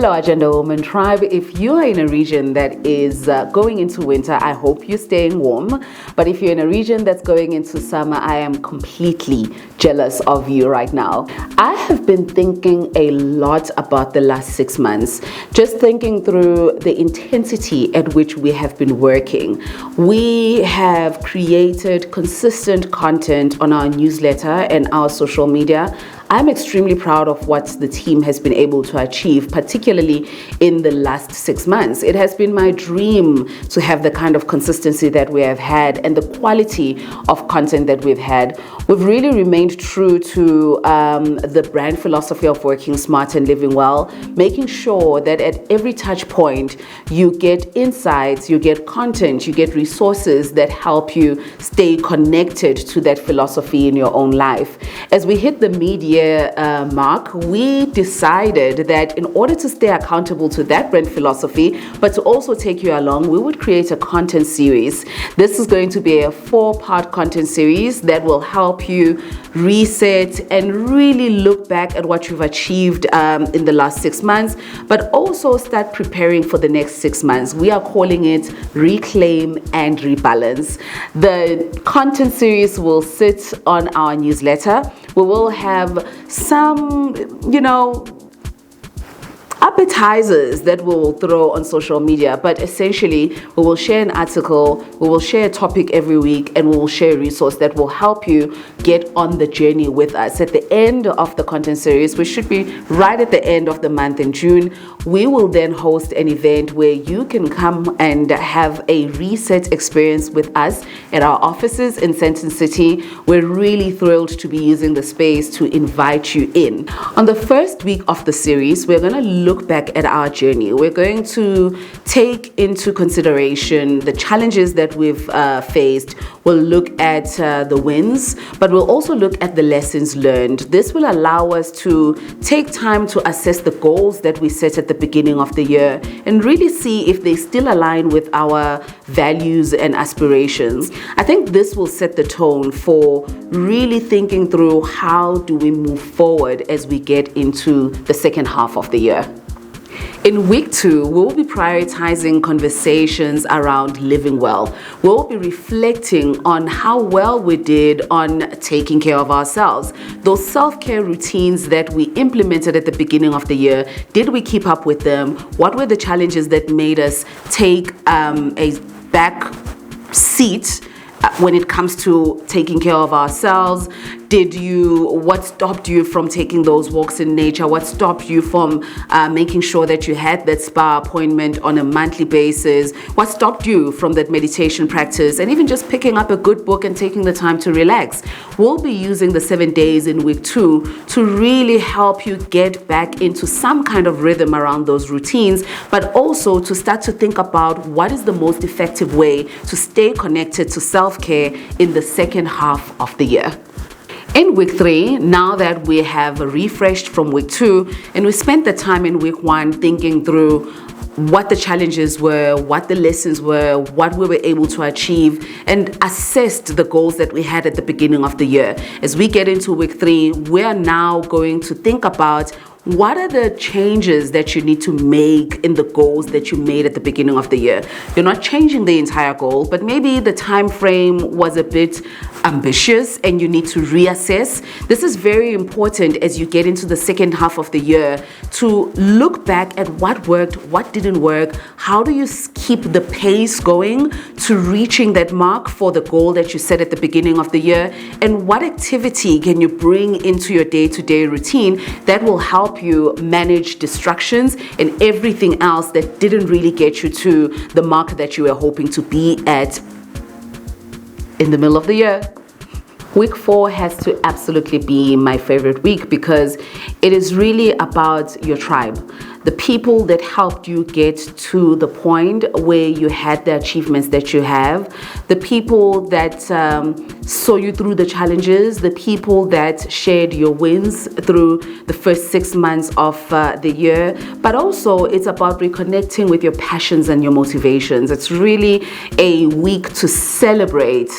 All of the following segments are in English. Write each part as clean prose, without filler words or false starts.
Hello Agenda Woman Tribe. If you are in a region that is going into winter, I hope you're staying warm. But if you're in a region that's going into summer, I am completely jealous of you right now. I have been thinking a lot about the last 6 months, just thinking through the intensity at which we have been working. We have created consistent content on our newsletter and our social media. I'm extremely proud of what the team has been able to achieve, particularly in the last 6 months. It has been my dream to have the kind of consistency that we have had and the quality of content that we've had. We've really remained true to the brand philosophy of working smart and living well, making sure that at every touch point, you get insights, you get content, you get resources that help you stay connected to that philosophy in your own life. As we hit the Midyear mark, we decided that in order to stay accountable to that brand philosophy, but to also take you along, we would create a content series. This is going to be a 4-part content series that will help you reset and really look back at what you've achieved in the last 6 months, but also start preparing for the next 6 months. We are calling it Reclaim and Rebalance. The content series will sit on our newsletter. We will have some, appetizers that we will throw on social media, but essentially we will share an article, we will share a topic every week, and we will share a resource that will help you get on the journey with us. At the end of the content series, which should be right at the end of the month in June, we will then host an event where you can come and have a reset experience with us at our offices in Sandton City. We're really thrilled to be using the space to invite you in. On the first week of the series, we're going to look back at our journey. We're going to take into consideration the challenges that we've faced. We'll look at the wins, but we'll also look at the lessons learned. This will allow us to take time to assess the goals that we set at the beginning of the year and really see if they still align with our values and aspirations. I think this will set the tone for really thinking through how do we move forward as we get into the second half of the year. In week 2, we'll be prioritizing conversations around living well. We'll be reflecting on how well we did on taking care of ourselves. Those self-care routines that we implemented at the beginning of the year, did we keep up with them? What were the challenges that made us take a back seat when it comes to taking care of ourselves? What stopped you from taking those walks in nature? What stopped you from making sure that you had that spa appointment on a monthly basis? What stopped you from that meditation practice and even just picking up a good book and taking the time to relax? We'll be using the 7 days in week 2 to really help you get back into some kind of rhythm around those routines, but also to start to think about what is the most effective way to stay connected to self-care in the second half of the year. In week 3, now that we have refreshed from week 2 and we spent the time in week 1 thinking through what the challenges were, what the lessons were, what we were able to achieve, and assessed the goals that we had at the beginning of the year. As we get into week 3, we are now going to think about what are the changes that you need to make in the goals that you made at the beginning of the year. You're not changing the entire goal, but maybe the time frame was a bit ambitious and you need to reassess. This is very important as you get into the second half of the year to look back at what worked, what didn't work, how do you keep the pace going to reaching that mark for the goal that you set at the beginning of the year, and what activity can you bring into your day-to-day routine that will help you manage distractions and everything else that didn't really get you to the mark that you were hoping to be at in the middle of the year. Week 4 has to absolutely be my favorite week because it is really about your tribe. The people that helped you get to the point where you had the achievements that you have, the people that saw you through the challenges, the people that shared your wins through the first 6 months of the year, but also it's about reconnecting with your passions and your motivations. It's really a week to celebrate,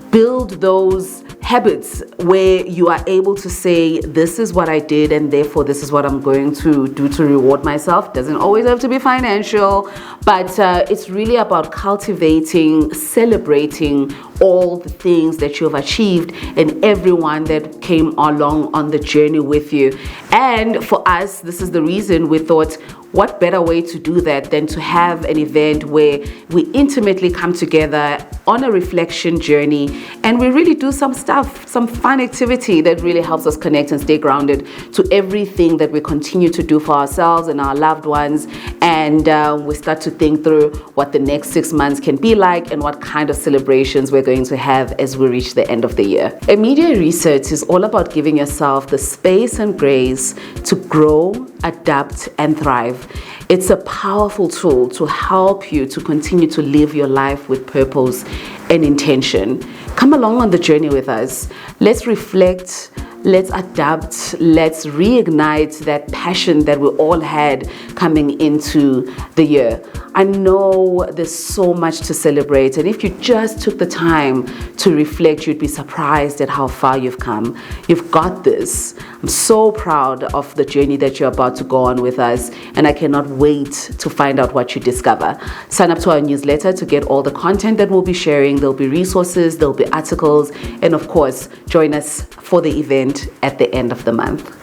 build those habits where you are able to say, this is what I did and therefore this is what I'm going to do to reward myself. Doesn't always have to be financial, but it's really about cultivating, celebrating all the things that you have achieved and everyone that came along on the journey with you. And for us, this is the reason we thought, what better way to do that than to have an event where we intimately come together on a reflection journey and we really do some stuff, some fun activity that really helps us connect and stay grounded to everything that we continue to do for ourselves and our loved ones. And we start to think through what the next 6 months can be like and what kind of celebrations we're going to have as we reach the end of the year. A Midyear reset is all about giving yourself the space and grace to grow, adapt, and thrive. It's a powerful tool to help you to continue to live your life with purpose and intention. Come along on the journey with us. Let's reflect, let's adapt, let's reignite that passion that we all had coming into the year. I know there's so much to celebrate, and if you just took the time to reflect, you'd be surprised at how far you've come. You've got this. I'm so proud of the journey that you're about to go on with us, and I cannot wait to find out what you discover. Sign up to our newsletter to get all the content that we'll be sharing. There'll be resources, there'll be articles, and of course, join us for the event at the end of the month.